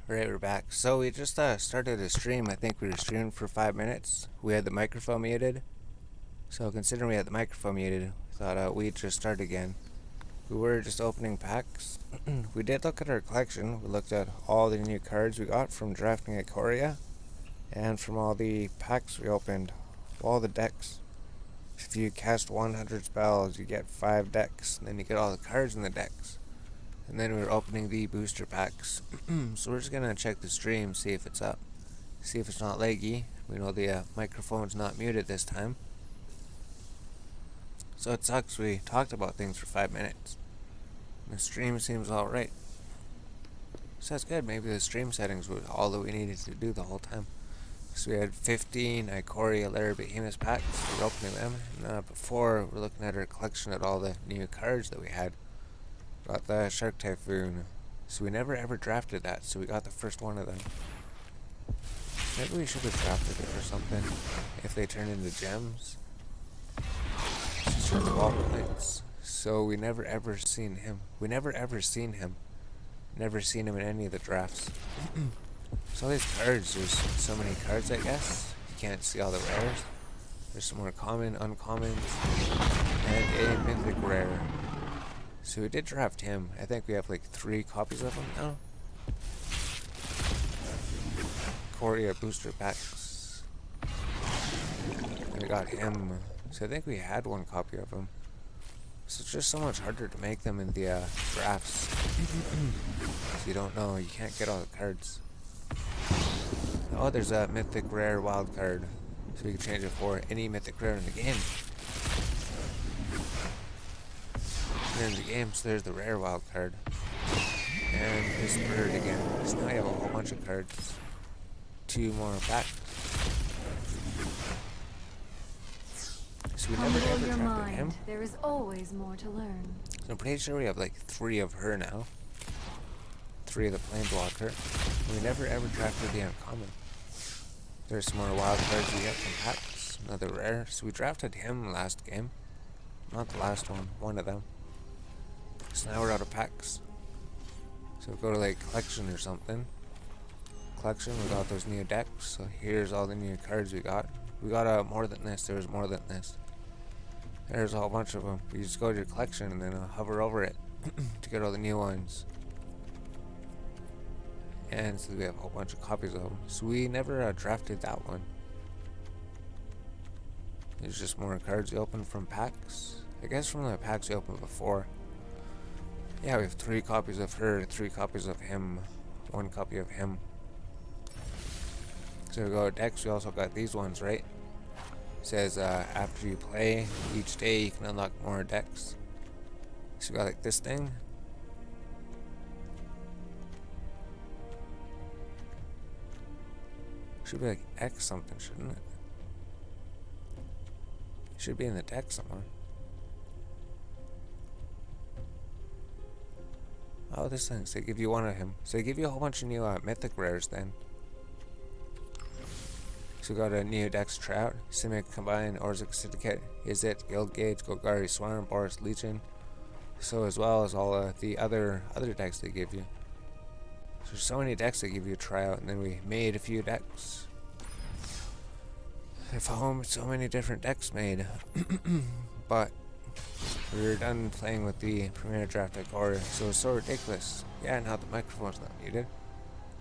Alright, we're back. So we just started a stream. I think we were streaming for 5 minutes. We had the microphone muted. So considering we had the microphone muted, we thought we'd just start again. We were just opening packs. We did look at our collection. We looked at all the new cards we got from drafting Ikoria. And from all the packs we opened. All the decks. If you cast 100 spells, you get 5 decks. And then you get all the cards in the decks. And then we're opening the booster packs. So we're just gonna check the stream, see if it's up, see if it's not laggy. We know the microphone's not muted this time. So it sucks, we talked about things for 5 minutes. The stream seems alright. So that's good, maybe the stream settings were all that we needed to do the whole time. So we had 15 Ikoria Lair Behemoth packs, we're opening them. And before, we're looking at our collection at all the new cards that we had. Got the Shark Typhoon. So we never ever drafted that, so we got the first one of them. Maybe we should have drafted it or something. If they turn into gems. Just for 12 points. So we never ever seen him. Never seen him in any of the drafts. So all these cards, there's so many cards I guess. You can't see all the rares. There's some more common, uncommons, and a mythic rare. So we did draft him. I think we have like 3 copies of him now. Korea booster packs. And we got him. So I think we had 1 copy of him. So it's just so much harder to make them in the drafts. So you don't know, you can't get all the cards. Oh, there's a mythic rare wild card. So we can change it for any mythic rare in the game. In the game, so there's the rare wild card. And this bird again. So now I have a whole bunch of cards. 2 more packs. So we never ever drafted him. There is always more to learn. So I'm pretty sure we have like 3 of her now. 3 of the Planeswalker. We never ever drafted the uncommon. There's some more wild cards we get from packs. Another rare. So we drafted him last game. Not the last one, one of them. So now we're out of packs. So we go to like collection or something. Collection, we got those new decks. So here's all the new cards we got. We got more than this. There was more than this. There's a whole bunch of them. You just go to your collection and then hover over it to get all the new ones. And so we have a whole bunch of copies of them. So we never drafted that one. There's just more cards we opened from packs. I guess from the packs we opened before. Yeah, we have 3 copies of her, 3 copies of him, 1 copy of him. So we go to decks, we also got these ones, right? It says after you play each day you can unlock more decks. So we got like this thing. Should be like X something, shouldn't it? Should be in the deck somewhere. Oh, this thing. So they give you 1 of him. So they give you a whole bunch of new mythic rares then. So we got a new Dex Trout, Simic Combine, Orzic Syndicate, Izzet, Guild Gauge, Golgari Swarm, Boris Legion. So as well as all the other decks they give you. So there's so many decks they give you a tryout, and then we made a few decks. At home, so many different decks made. But we were done playing with the Premier Draft Ikoria, so it's so ridiculous. Yeah, now the microphone's not muted.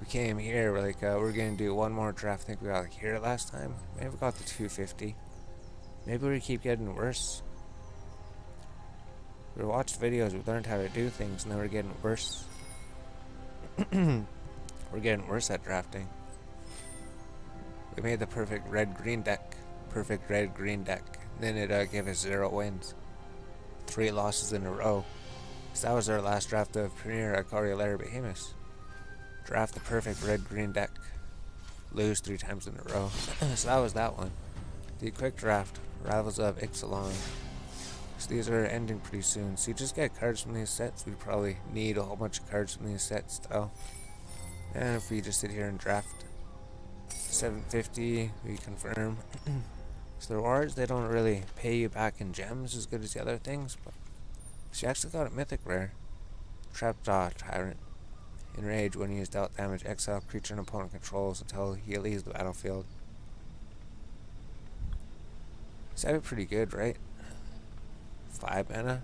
We came here, we're like, we're gonna do 1 more draft. I think we got like here last time. Maybe we got the 250. Maybe we keep getting worse. We watched videos, we learned how to do things, and then we're getting worse. We're getting worse at drafting. We made the perfect red-green deck. Perfect red-green deck. Then it gave us 0 wins. 3 losses in a row. So that was our last draft of Premier Ikoria Lair Behemoth. Draft the perfect red-green deck. Lose 3 times in a row. So that was that one. The quick draft. Rivals of Ixalan. So these are ending pretty soon. So you just get cards from these sets. We probably need a whole bunch of cards from these sets still. And if we just sit here and draft 750, we confirm. So the rewards, they don't really pay you back in gems as good as the other things, but she actually got a mythic rare. Trapjaw Tyrant. Enrage, when he is dealt damage, exile creature an opponent controls until he leaves the battlefield. So that'd be pretty good, right? 5 mana.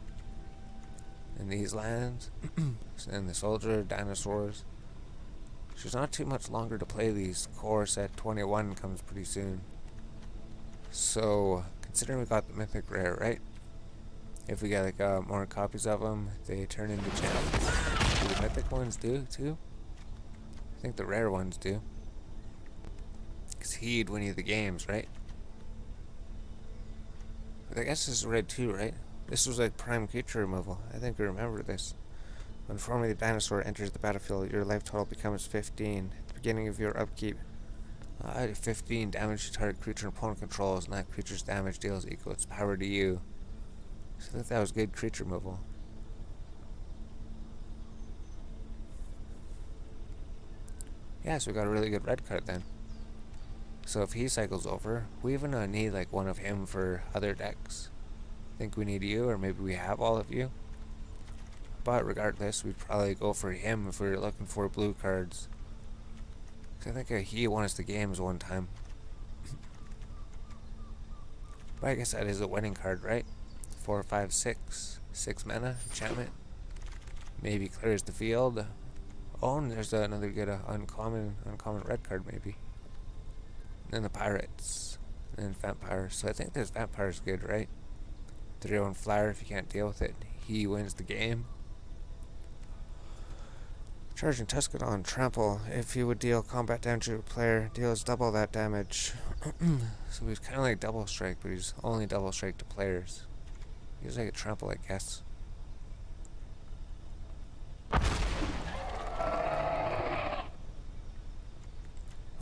And these lands. And the soldier, dinosaurs. There's not too much longer to play these. Core set 21 comes pretty soon. So, considering we got the mythic rare, right? If we get like more copies of them, they turn into champs. Do the mythic ones do too? I think the rare ones do. Because he'd win you the games, right? But I guess this is red too, right? This was like prime creature removal. I think I remember this. When formerly the dinosaur enters the battlefield, your life total becomes 15. At the beginning of your upkeep, 15 damage to target creature and opponent controls, and that creature's damage deals equal its power to you. So I think that was good creature removal. Yeah, so we got a really good red card then. So if he cycles over, we even need like one of him for other decks. I think we need you, or maybe we have all of you. But regardless, we'd probably go for him if we were looking for blue cards. Cause I think he won us the games one time. But I guess that is a winning card, right? 4, 5, 6. 6 mana, enchantment. Maybe clears the field. Oh, and there's another good uncommon red card maybe. And then the pirates. And then vampires. So I think this vampire's good, right? 3-1 flyer, if you can't deal with it, he wins the game. Charging Tuscadon, trample. If you would deal combat damage to a player, deals double that damage. So he's kind of like double strike, but he's only double strike to players. He's like a trample, I guess.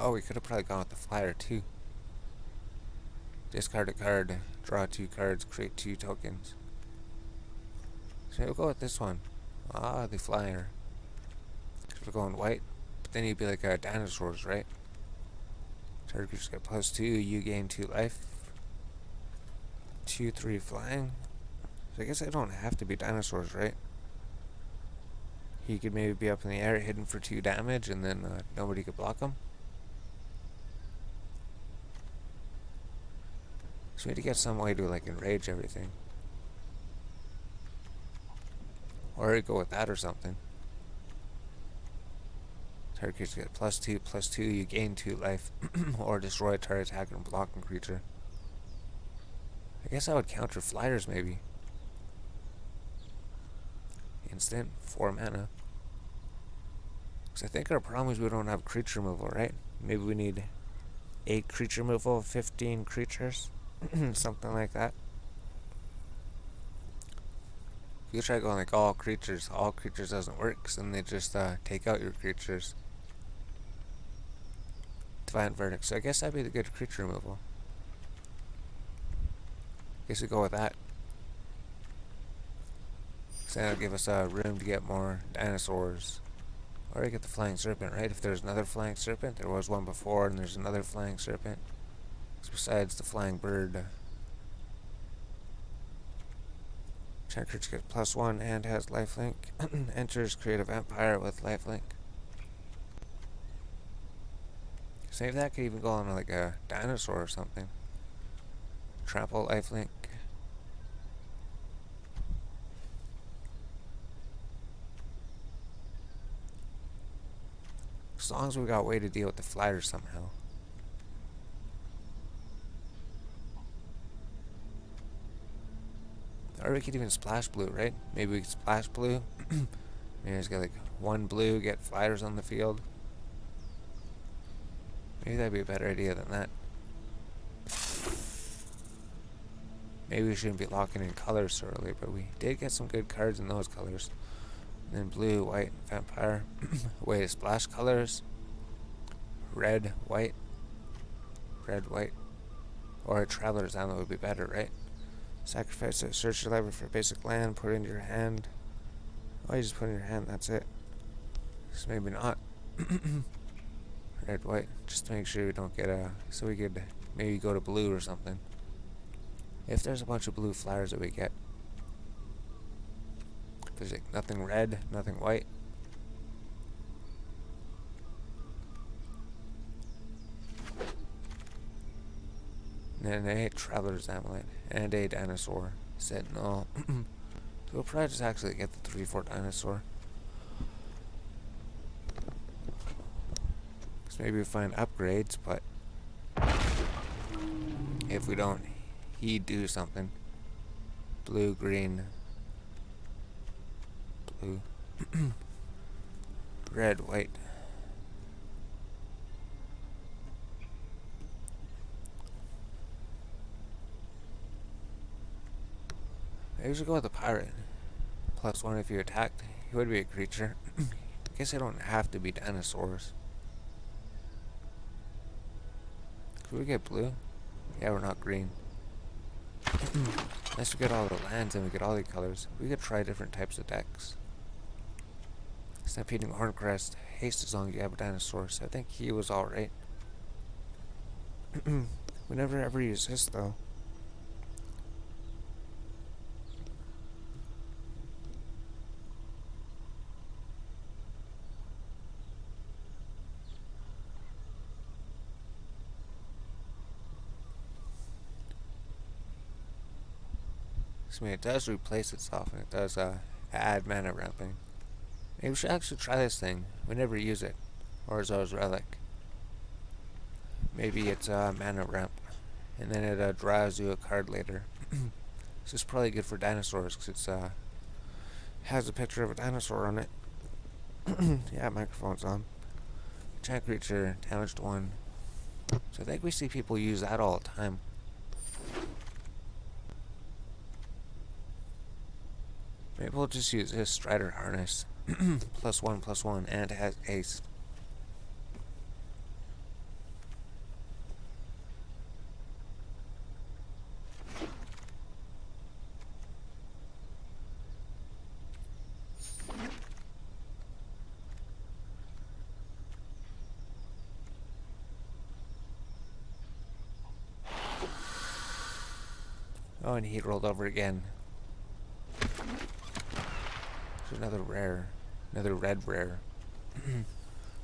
Oh, we could have probably gone with the flyer too. Discard a card, draw 2 cards, create 2 tokens. So we'll go with this one. The flyer. Because we're going white. But then you'd be like dinosaurs, right? Target creatures get +2, you gain 2 life. 2, 3 flying. So I guess I don't have to be dinosaurs, right? He could maybe be up in the air, hidden for 2 damage, and then nobody could block him. So we had to get some way to like enrage everything. Or go with that or something. Target creature get +2, you gain 2 life. Or destroy a target attacker and blocking creature. I guess I would counter flyers maybe. Instant, 4 mana. Because I think our problem is we don't have creature removal, right? Maybe we need 8 creature removal, 15 creatures. Something like that. If you try going like all creatures doesn't work, so then they just take out your creatures. Divine Verdict. So I guess that'd be the good creature removal. Guess we go with that. So that'll give us room to get more dinosaurs. Or we get the Flying Serpent, right? If there's another Flying Serpent, there was one before, and there's another Flying Serpent. Besides the Flying Bird. Check creature gets +1 and has lifelink. Enters, create a vampire with lifelink. Save that could even go on like a dinosaur or something. Trample, lifelink. As long as we got a way to deal with the flyers somehow. Or we could even splash blue, right? Maybe we could splash blue. Maybe just get like 1 blue, get flyers on the field. Maybe that'd be a better idea than that. Maybe we shouldn't be locking in colors so early, but we did get some good cards in those colors. And then blue, white, vampire. Way to splash colors. Red, white. Red, white. Or a Traveler's Island would be better, right? Sacrifice it, search your library for basic land, put it into your hand. Oh, you just put it in your hand, that's it. So maybe not. Red, white, just to make sure we don't get so we could maybe go to blue or something. If there's a bunch of blue flyers that we get. There's like nothing red, nothing white. then a Traveler's Amulet, and a Dinosaur. Sentinel. So we'll probably just actually get the 3-4 Dinosaur. So maybe we find upgrades, but if we don't, he'd do something. Blue, green, blue, red, white. I usually go with the pirate. +1 if you attacked. He would be a creature. I guess they don't have to be dinosaurs. Could we get blue? Yeah, we're not green. Unless we get all the lands and we get all the colors. We could try different types of decks. Stampeding Horncrest. Haste as long as you have a dinosaur, so I think he was alright. We never ever use this though. I mean, it does replace itself, and it does add mana ramping. Maybe we should actually try this thing. We never use it. Or Zar's Relic. Maybe it's mana ramp, and then it draws you a card later. This is probably good for dinosaurs, because it's has a picture of a dinosaur on it. Yeah, microphone's on. Giant creature, damaged 1. So I think we see people use that all the time. Maybe we'll just use this Strider Harness. +1/+1, and it has Ace. Oh, and he rolled over again. There's another rare. Another red rare.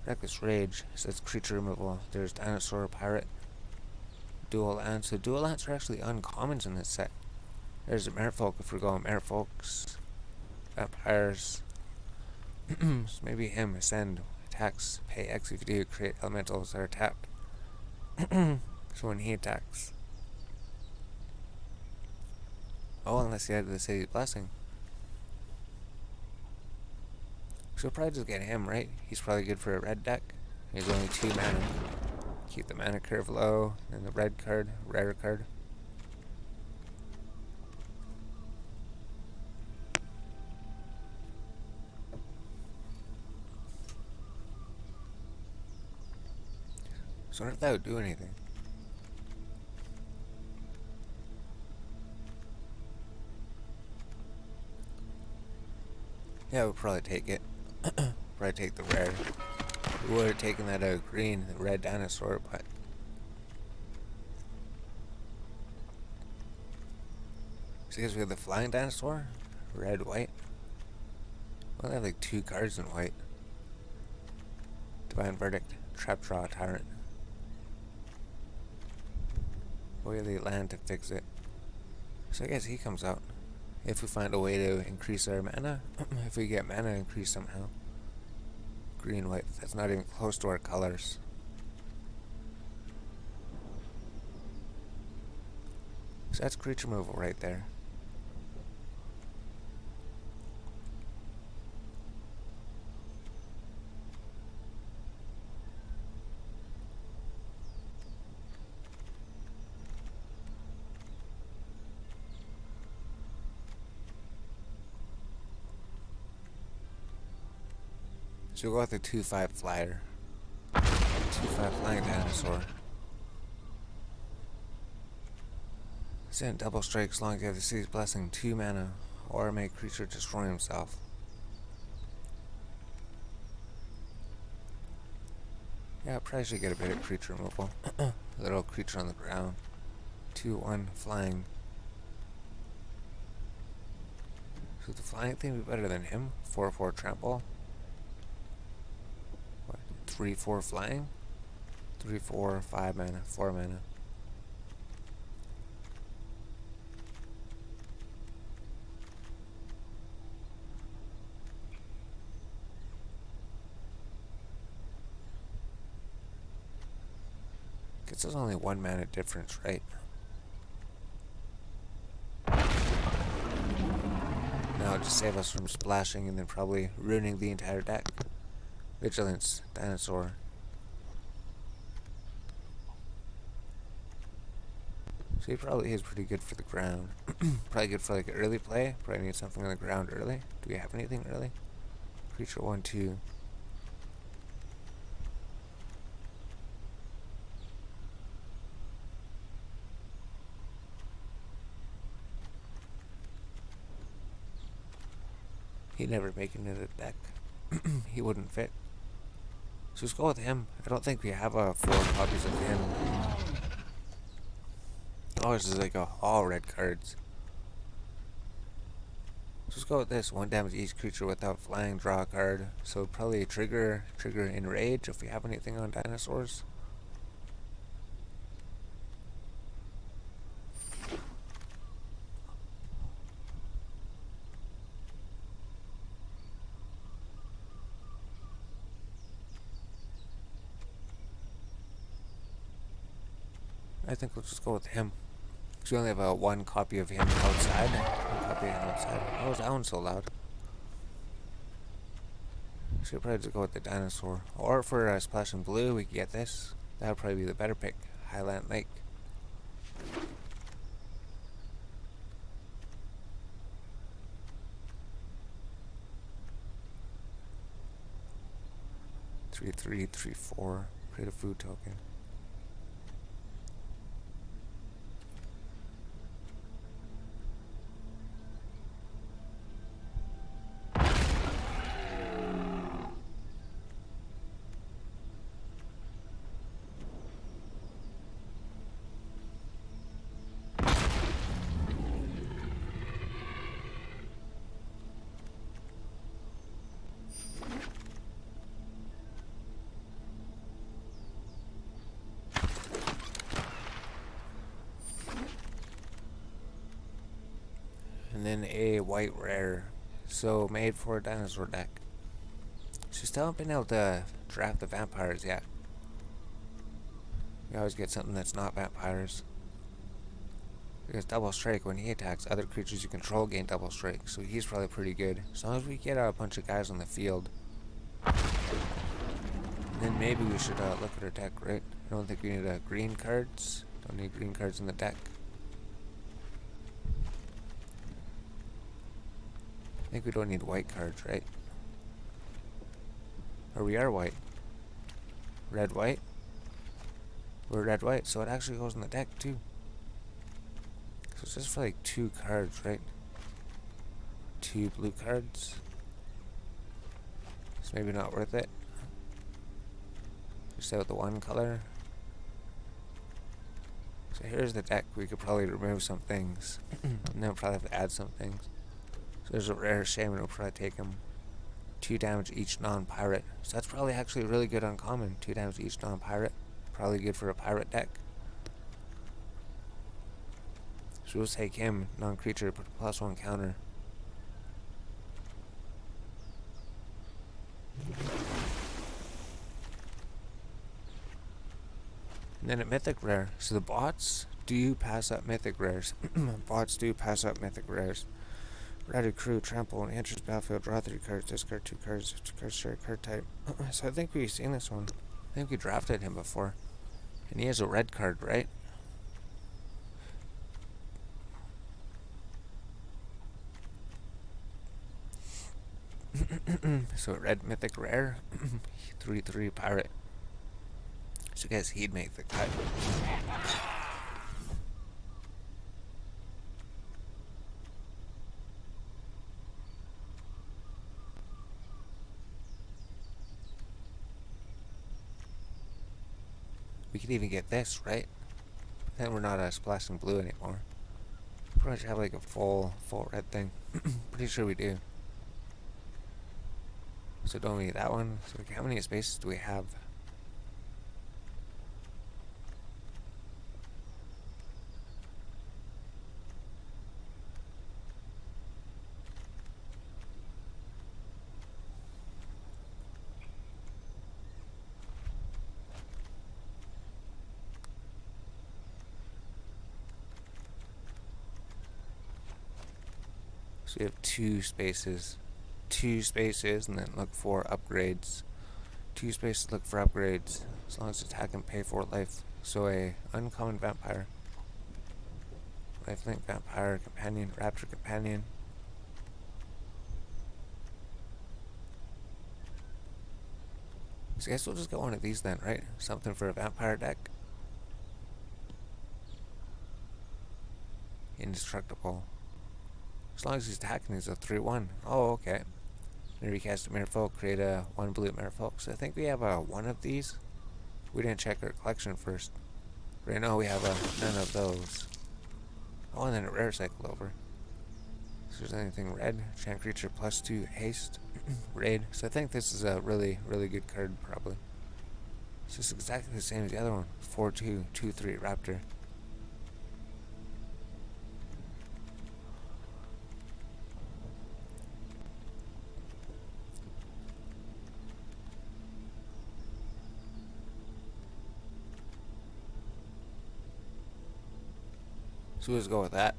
Reckless Rage says creature removal. There's Dinosaur, Pirate, Dual Lance. So Dual Lance are actually uncommons in this set. There's a Merfolk if we're going Merfolks. Vampires. So maybe him. Ascend. Attacks. Pay X if you do. Create elementals that are tapped. So when he attacks. Oh, unless he had the City's Blessing. So we'll probably just get him, right? He's probably good for a red deck. He's only 2 mana. Keep the mana curve low. And the red card, rare card. So I wonder if that would do anything. Yeah, we'll probably take it. Probably take the rare. We would have taken that green, the red dinosaur, but so I guess we have the flying dinosaur, red, white. Well, they have like 2 cards in white. Divine Verdict, Trap Draw, Tyrant. We have the land to fix it. So I guess he comes out. If we find a way to increase our mana, if we get mana increase somehow. Green, white, that's not even close to our colors. So that's creature removal right there. So we'll go with the 2/5 flyer. 2/5 flying dinosaur. Send double strike as long as you have the City's Blessing, 2 mana, or make creature destroy himself. Yeah, I probably should get a bit of creature removal. Little creature on the ground. 2/1 flying. Should the flying thing be better than him? 4/4 trample. 3/4 flying. 3/4 5 mana, 4 mana. Guess there's only 1 mana difference, right? Now just save us from splashing and then probably ruining the entire deck. Vigilance, Dinosaur. So he probably is pretty good for the ground. Probably good for like early play. Probably need something on the ground early. Do we have anything early? Creature 1/2. He'd never make it into the deck. He wouldn't fit. So let's go with him. I don't think we have 4 copies of him. Oh, this is like all red cards. So let's go with this. 1 damage each creature without flying, draw a card. So probably trigger enrage if we have anything on dinosaurs. I think we'll just go with him. Because we only have 1 copy of him outside. 1 copy of him outside. Oh, is that one so loud? Should probably just go with the dinosaur. Or for splash and blue, we could get this. That would probably be the better pick. Highland Lake. Three, 3/4. Create a food token. And then a white rare. So made for a dinosaur deck. So still haven't been able to draft the vampires yet. We always get something that's not vampires. Because double strike, when he attacks, other creatures you control gain double strike. So he's probably pretty good. As long as we get a bunch of guys on the field. Then maybe we should look at our deck, right? I don't think we need green cards. Don't need green cards in the deck. I think we don't need white cards, right? Or we are white. Red, white. We're red, white, so it actually goes in the deck too. So it's just for like 2 cards, right? 2 blue cards. It's maybe not worth it. Just stay with the 1 color. So here's the deck. We could probably remove some things. And then we'll probably have to add some things. So there's a rare shaman. We'll probably take him. 2 damage each non-pirate. So that's probably actually really good uncommon. 2 damage each non-pirate. Probably good for a pirate deck. So we'll take him, non-creature, put a +1 counter. And then a mythic rare. So the bots do pass up mythic rares. Bots do pass up mythic rares. Routed crew, trample, and enters battlefield, draw 3 cards, discard 2 cards, 2 cards share card type. So I think we've seen this one. I think we drafted him before. And he has a red card, right? So red mythic rare. 3/3 pirate. So I guess he'd make the cut. We could even get this, right? Then we're not splashing blue anymore. Probably should have like a full red thing. Pretty sure we do. So don't we need that one? So like, how many spaces do we have? So we have two spaces, and then look for upgrades. Two spaces, look for upgrades, as long as attack and pay for life. So a uncommon vampire, lifelink vampire, companion, raptor companion. So I guess we'll just get one of these then, right? Something for a vampire deck. Indestructible. As long as he's attacking, he's a 3-1. Oh, okay. Recast a Merfolk, create a 1 blue Merfolk. So I think we have one of these. We didn't check our collection first. Right now we have none of those. Oh, and then a rare cycle over. So there's anything red, chant creature +2 haste, raid. So I think this is a really, really good card, probably. It's just exactly the same as the other one. 4-2, 2-3 raptor. So let's go with that.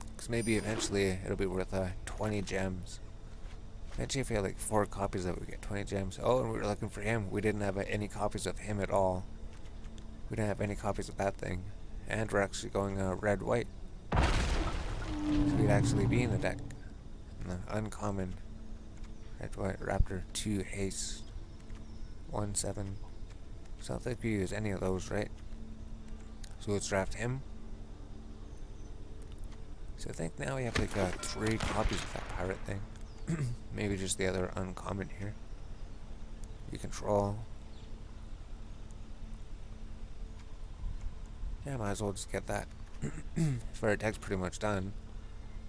Because maybe eventually it'll be worth 20 gems. Imagine if we had like 4 copies of it, we get 20 gems. Oh, and we were looking for him. We didn't have any copies of him at all. We didn't have any copies of that thing. And we're actually going red-white. So we'd actually be in the deck. And the uncommon red-white raptor 2 haste 1-7. So I don't think we use any of those, right? So let's draft him. So I think now we have like 3 copies of that pirate thing. Maybe just the other uncommon here. You control. Yeah, might as well just get that. If our deck's pretty much done.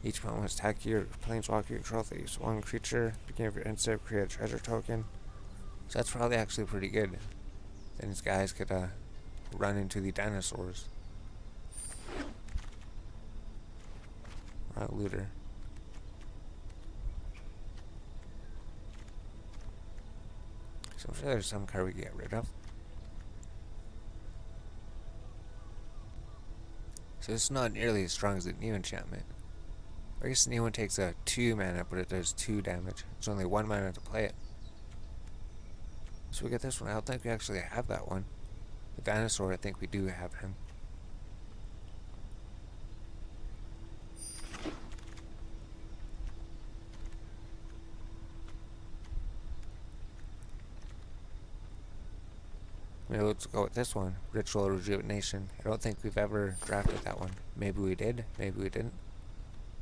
Each moment must attack your planeswalker you control. They use 1 creature. Beginning of your end step, create a treasure token. So that's probably actually pretty good. Then these guys could run into the dinosaurs. Looter. So I'm sure there's some card we can get rid of. So it's not nearly as strong as the new enchantment. I guess the new one takes 2 mana, but it does 2 damage. It's only 1 mana to play it. So we get this one. I don't think we actually have that one. The dinosaur, I think we do have him. Maybe let's go with this one, Ritual Rejuvenation. I don't think we've ever drafted that one. Maybe we did, maybe we didn't.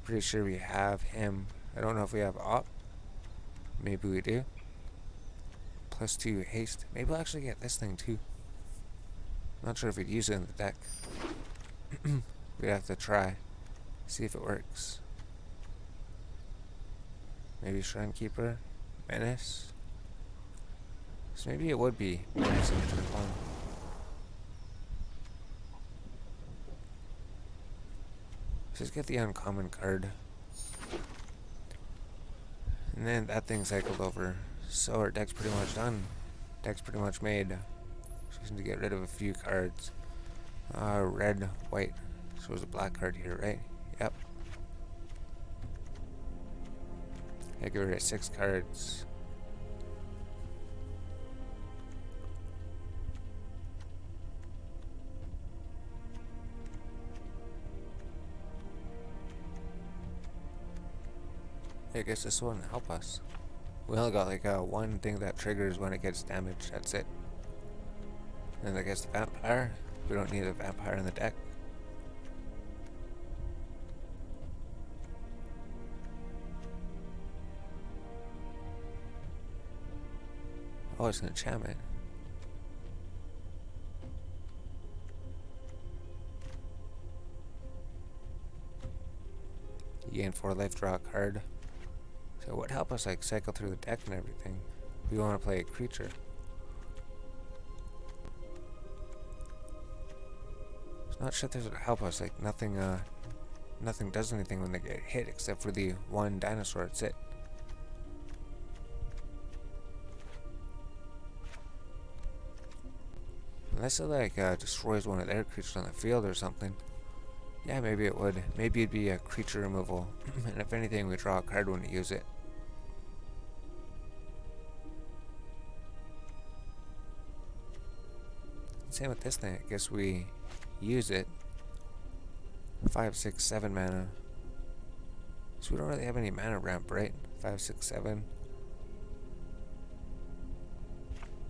Pretty sure we have him. I don't know if we have Op. Maybe we do. +2 haste. Maybe we'll actually get this thing too. Not sure if we'd use it in the deck. We'd have to try. See if it works. Maybe Shrine Keeper. Menace. So maybe it would be Menace in turn 1. Let's just get the uncommon card. And then that thing cycled over. So our deck's pretty much done. Deck's pretty much made. Just need to get rid of a few cards. Red, white. So there's a black card here, right? Yep. I get rid of 6 cards. I guess this won't help us. We only got like one thing that triggers when it gets damaged. That's it. And I guess the vampire. We don't need a vampire in the deck. Oh, it's an enchantment. You gain 4 life, draw a card. So it would help us like cycle through the deck and everything. We want to play a creature. It's not sure this would help us. Like nothing does anything when they get hit except for the 1 dinosaur. That's it. Unless it like destroys one of their creatures on the field or something. Yeah, maybe it would. Maybe it'd be a creature removal. And if anything, we draw a card when we use it. Same with this thing. I guess we use it. 5, 6, 7 mana. So we don't really have any mana ramp, right? 5, 6, 7.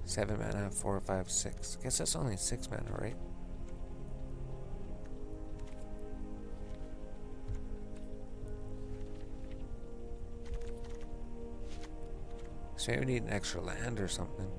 7 mana, 4, 5, 6. Guess that's only 6 mana, right? So maybe we need an extra land or something.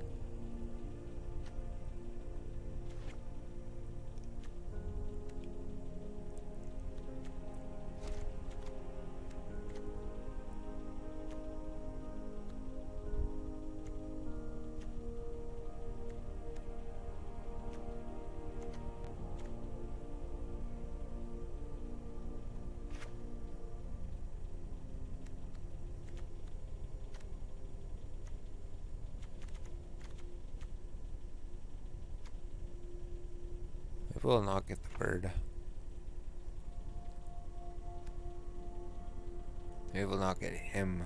Maybe we'll not get the bird. Maybe we'll not get him.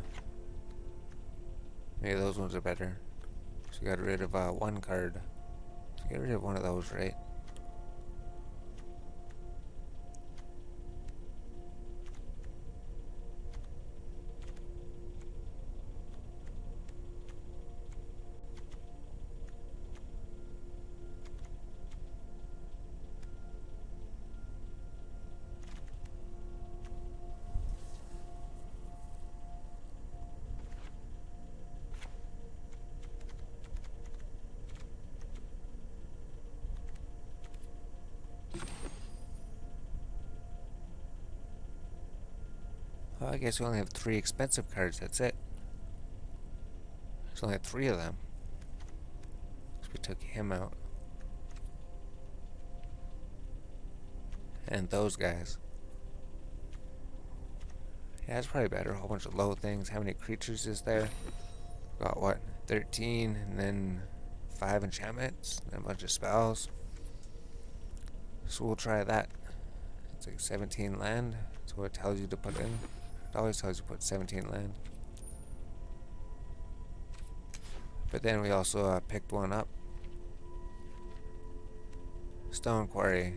Maybe those ones are better. So we got rid of one card. So get rid of one of those, right? Well, I guess we only have 3 expensive cards, that's it. There's only 3 of them. So we took him out. And those guys. Yeah, that's probably better. A whole bunch of low things. How many creatures is there? Got what? 13, and then 5 enchantments, and a bunch of spells. So we'll try that. It's like 17 land. That's what it tells you to put in. It always tells you to put 17 land. But then we also picked one up. Stone Quarry.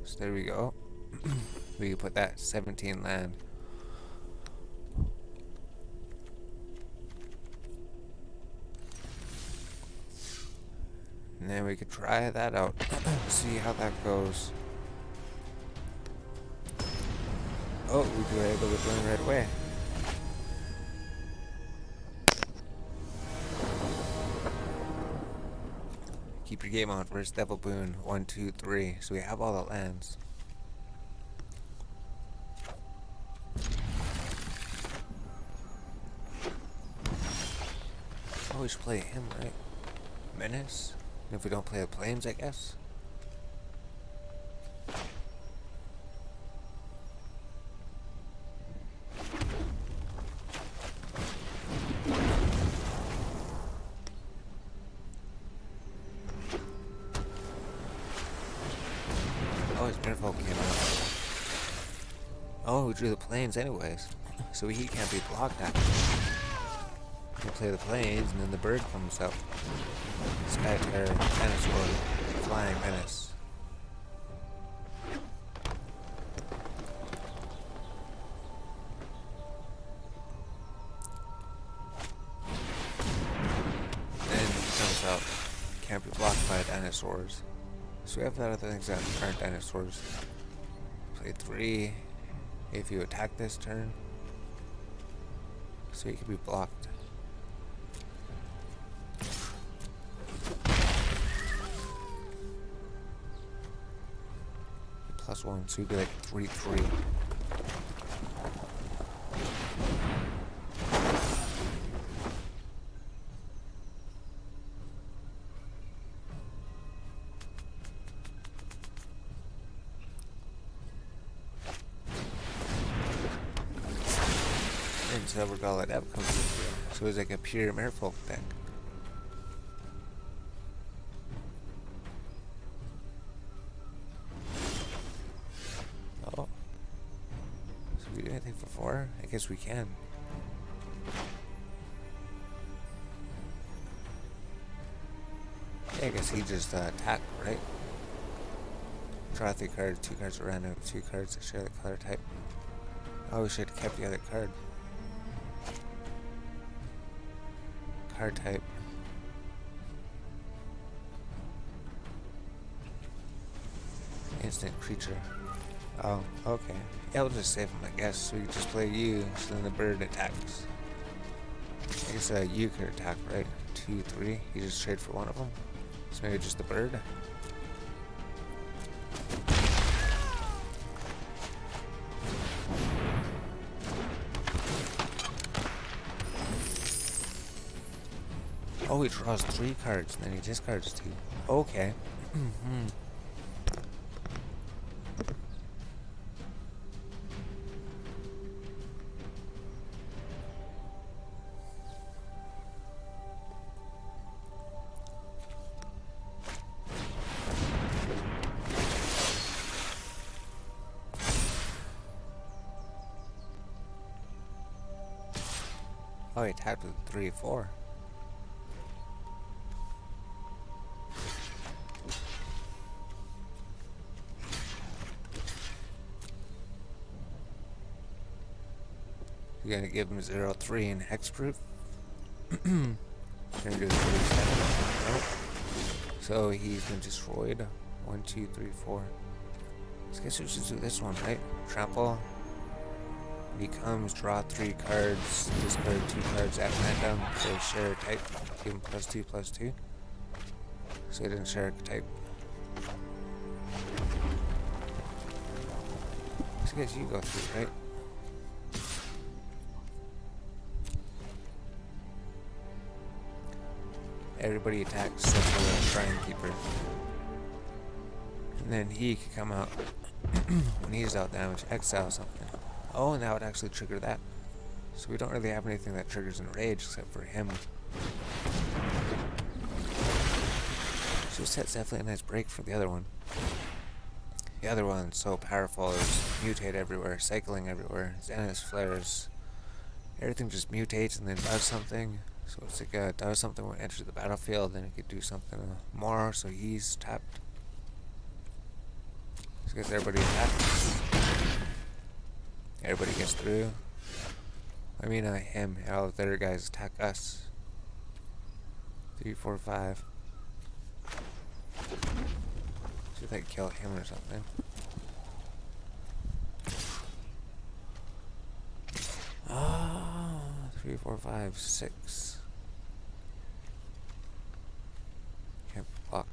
So there we go. We can put that 17 land. And then we could try that out. See how that goes. Oh, we were able to burn right away. Keep your game on. First Devil Boon. 1, 2, 3. So we have all the lands. Oh, we should play him, right? Menace? And if we don't play the planes, I guess. Oh, his Mirfolk came out. Oh, we drew the planes anyways. So he can't be blocked actually. We play the planes and then the bird comes out. Sky Terror, Dinosaur, Flying Menace. Then he comes out. Can't be blocked by dinosaurs. So we have other things that aren't dinosaurs. Play 3 if you attack this turn. So he can be blocked. +1, so he'd be like 3/3. And Silver Gauntlet F comes in here. So it's like a pure Merfolk deck. guess we can. Yeah, I guess he just attacked, right? Draw 3 cards, 2 cards are random, 2 cards that share the color type. Oh, we should have kept the other card. Card type. Instant creature. Oh, okay. Yeah, we'll just save him, I guess. So we just play you, so then the bird attacks. I guess you could attack, right? 2, 3. You just trade for one of them. So maybe just the bird. Oh, he draws 3 cards, and then he discards 2. Okay. Oh, he attacked with 3, 4. You're gonna give him 0, 3 in hexproof. Gonna do 37. Nope. So he's been destroyed. 1, 2, 3, 4. I guess we should do this one, right? Trample. Becomes draw 3 cards, discard 2 cards at random. So share type. Give him +2, +2. So he didn't share type. So I guess you go through, right? Everybody attacks except for the Shrine Keeper. And then he can come out when he's out damage, exile something. Oh, and that would actually trigger that. So we don't really have anything that triggers Enrage except for him. So this set's definitely a nice break for the other one. The other one's so powerful, there's mutate everywhere, cycling everywhere, Xana's flares. Everything just mutates and then does something. So it's like does something when it enters the battlefield, then it could do something more, so he's tapped. So I guess everybody attacks. Everybody gets through. I mean him, all the other guys attack us. 3, 4, 5. See if they can kill him or something. Ah, 3, 4, 5, 6. Can't block.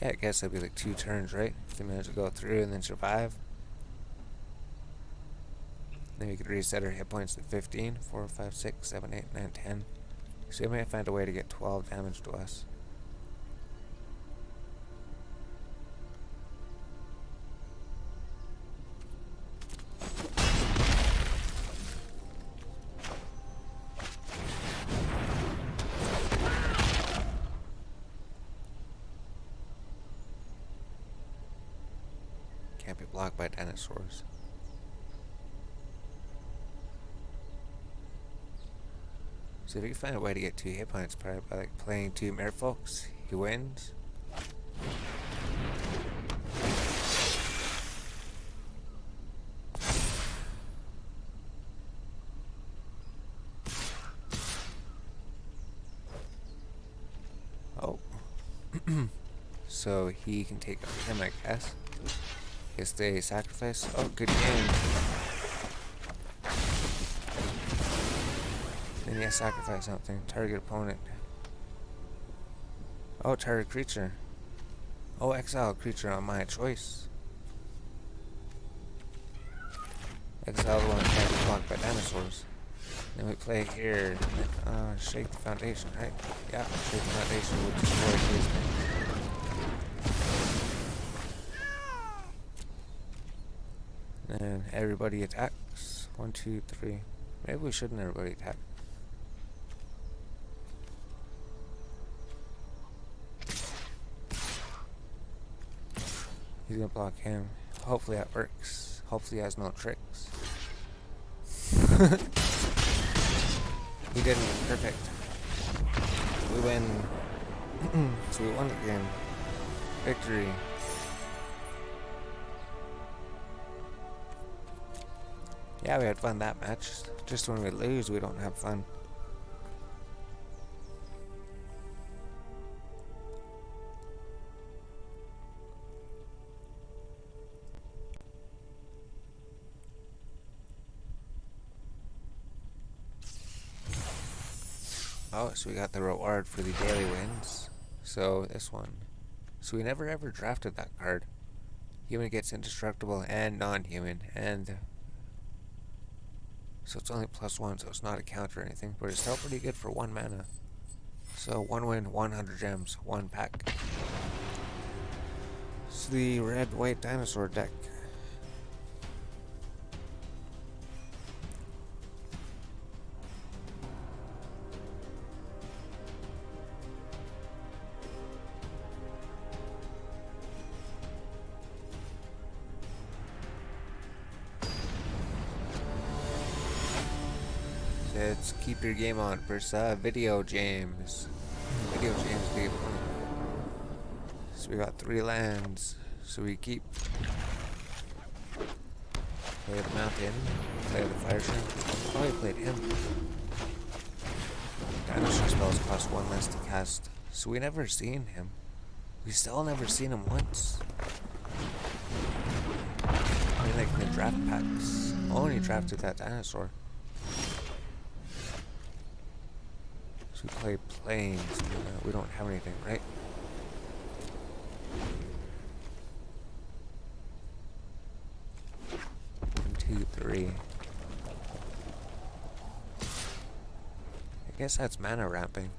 Yeah, I guess that'd be like 2 turns, right? If they manage to go through and then survive. Then we could reset our hit points to 15. 4, 5, 6, 7, 8, 9, 10. So we might find a way to get 12 damage to us. Can't be blocked by dinosaurs. So if you can find a way to get 2 hit points, probably by like playing 2 merfolks, he wins. Oh. So he can take out him, I guess. Guess they sacrifice. Oh, good game. Then yeah, sacrifice something. Target opponent. Oh, target creature. Oh, exile creature on my choice. Exile the one that can't be blocked by dinosaurs. Then we play here. Shake the foundation, right? Yeah, shake the foundation would destroy his thing. And everybody attacks. 1, 2, 3. Maybe we shouldn't everybody attack. He's gonna block him. Hopefully that works. Hopefully he has no tricks. He didn't. Perfect. We win. So we won the game. Victory. Yeah, we had fun that match. Just when we lose, we don't have fun. Oh, so we got the reward for the daily wins. So this one. So we never ever drafted that card. Human gets indestructible and non-human, and so it's only +1, so it's not a counter or anything, but it's still pretty good for 1 mana. So 1 win, 100 gems, 1 pack. It's the red-white dinosaur deck. Let's keep your game on versus video games. Video games, people. So we got 3 lands. So we keep. Play the mountain. Play the fire shrimp. Oh, we played him. Dinosaur spells cost 1 less to cast. So we never seen him. We still never seen him once. I mean, like the draft packs. Only drafted that dinosaur. We play planes. We don't have anything, right? One, two, three. I guess that's mana ramping.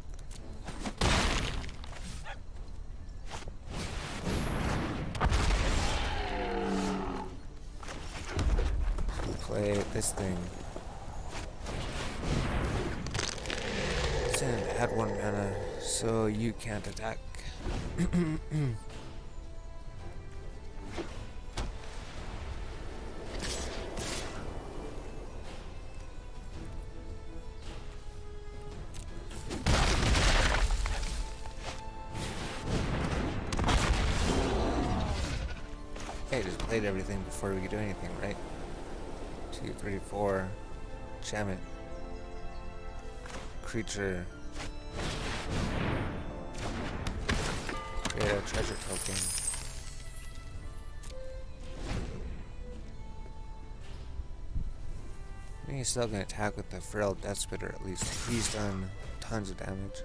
So we play this thing. And add 1 mana, so you can't attack. Okay, just played everything before we could do anything, right? 2, 3, 4. Jam it. Creature. Create a treasure token. I think he's still gonna attack with the Frail Death Spitter at least. He's done tons of damage.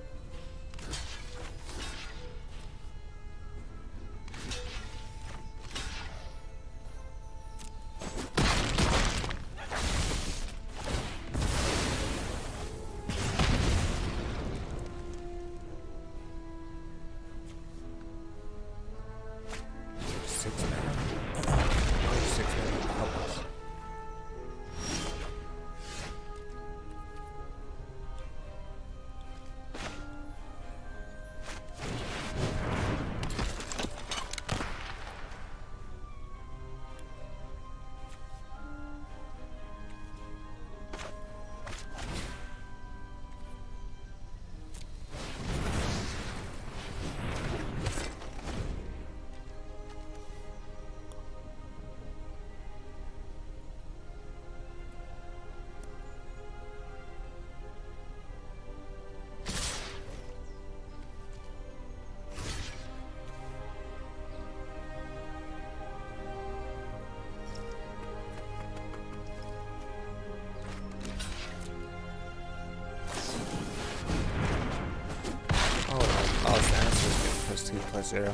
+2/+0.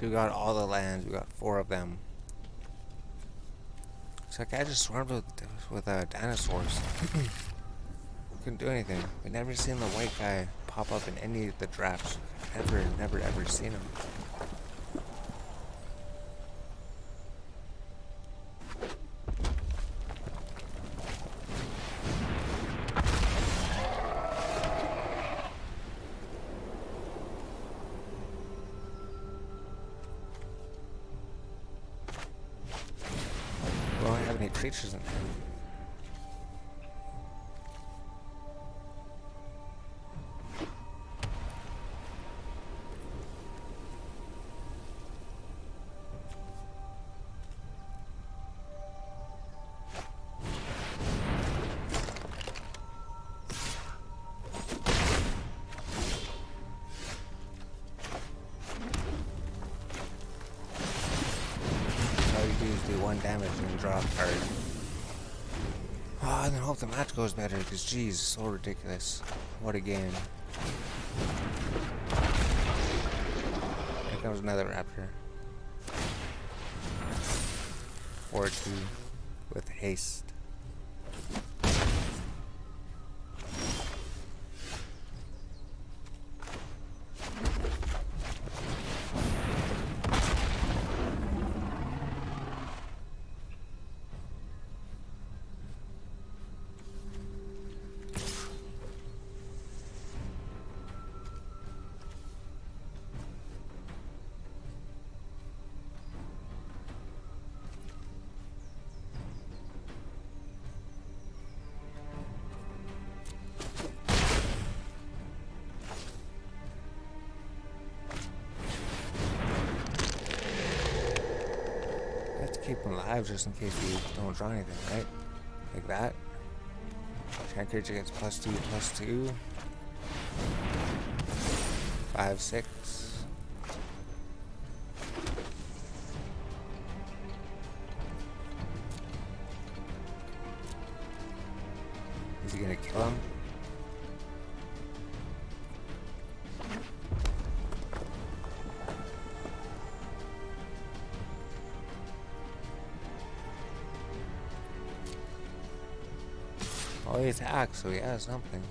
So we got all the lands. We got 4 of them. So that guy just swarmed with dinosaurs. Couldn't do anything. We never seen the white guy pop up in any of the drafts. Never ever seen him. We don't have any creatures in there. All you do is do 1 damage and draw a card. Oh, and then hope the match goes better, because geez, so ridiculous. What a game. Here comes another raptor. 4-2 with haste. Keep them alive just in case we don't draw anything, right? Like that. Target creature gets +2/+2. 5/6. Is he gonna kill him? Oh, he attacks, so he has something.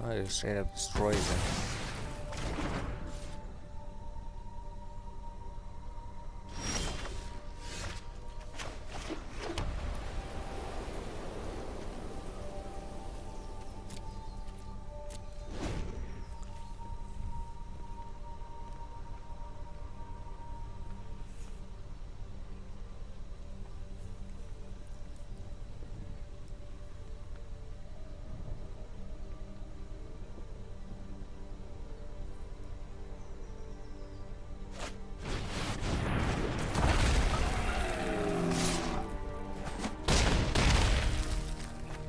Oh, he straight up destroys it.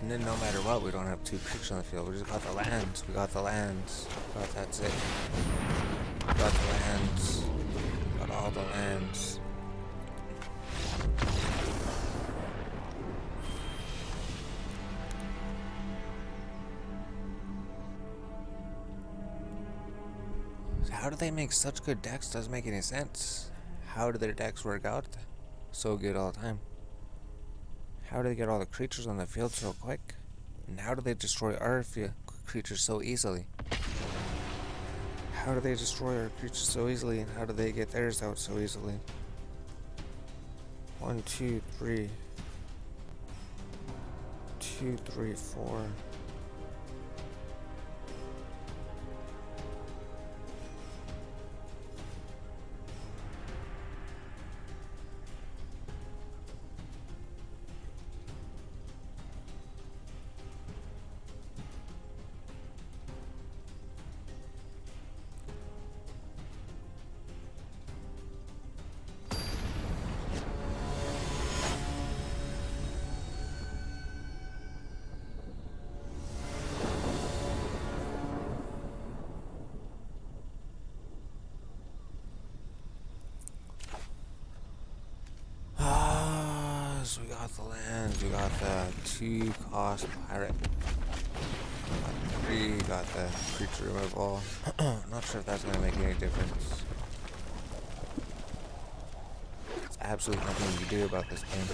And then no matter what, we don't have 2 creatures on the field. We just got the lands. We got the lands. But that's it. We got the lands. We got all the lands. So how do they make such good decks? Doesn't make any sense. How do their decks work out so good all the time? How do they get all the creatures on the field so quick? And how do they destroy our creatures so easily? How do they destroy our creatures so easily, and how do they get theirs out so easily? 1, 2, 3. 2, 3, 4. got the lands, we got the 2-cost pirate. Got 3, got the creature removal. Not sure if that's gonna make any difference. There's absolutely nothing you can do about this game.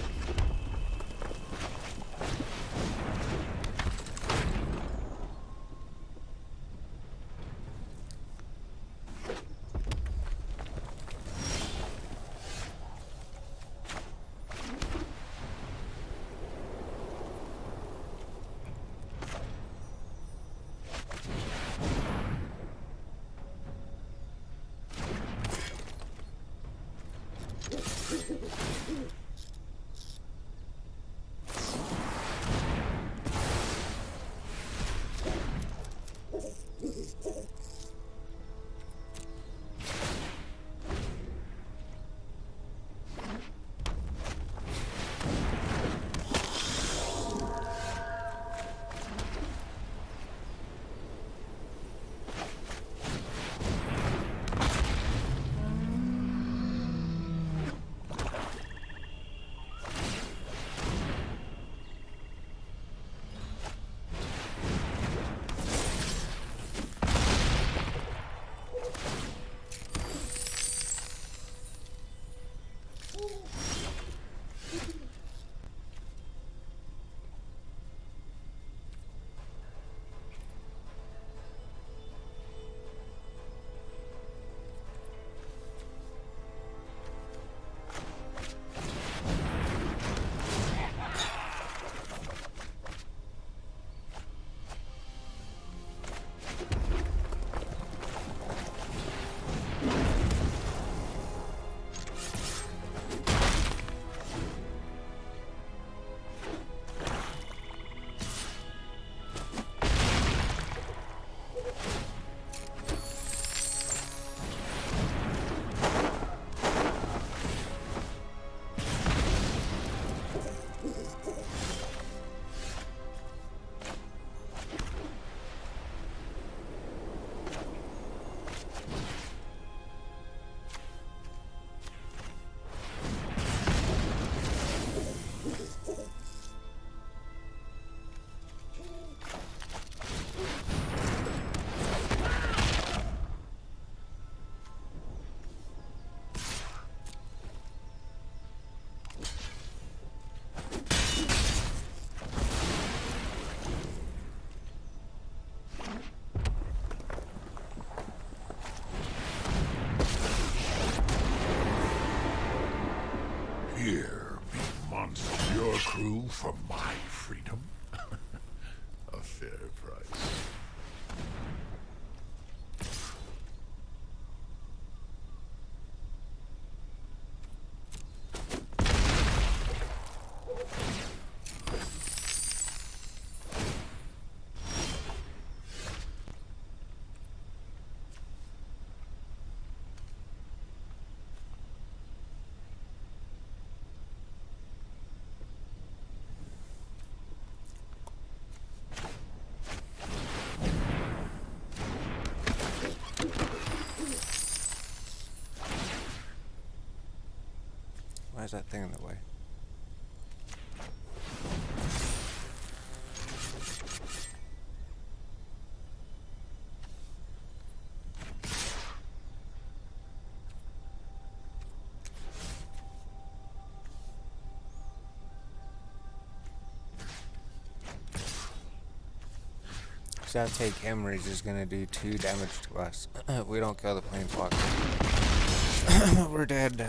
Here be monsters, your crew for my freedom. A fair price. Why is that thing in the way? Sound take hemorrhage is gonna do 2 damage to us. If we don't kill the planeswalker, we're dead.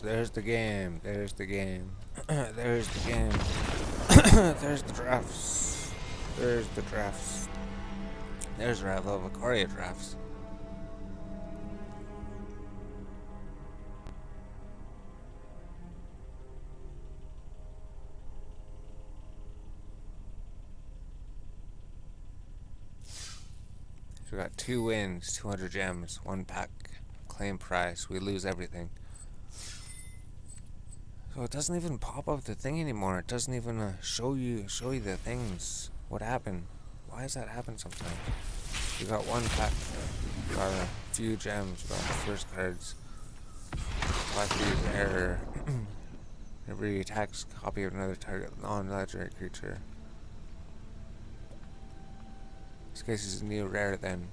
There's the game. There's the game. There's the game. There's the drafts. There's the drafts. There's Ravel Vicaria drafts. So we got 2 wins, 200 gems, 1 pack, claim prize. We lose everything. So it doesn't even pop up the thing anymore. It doesn't even show you the things. What happened? Why does that happen sometimes? We got 1 pack. We got a few gems. We got the first cards. Got the error. Every attacks copy of another target non-legendary creature. This case is a new rare then.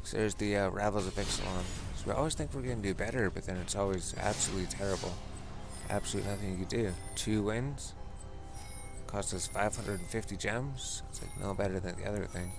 So there's the Ravels of Ixalan. So we always think we're going to do better, but then it's always absolutely terrible. Absolutely nothing you can do. 2 wins. Cost us 550 gems. It's like no better than the other thing.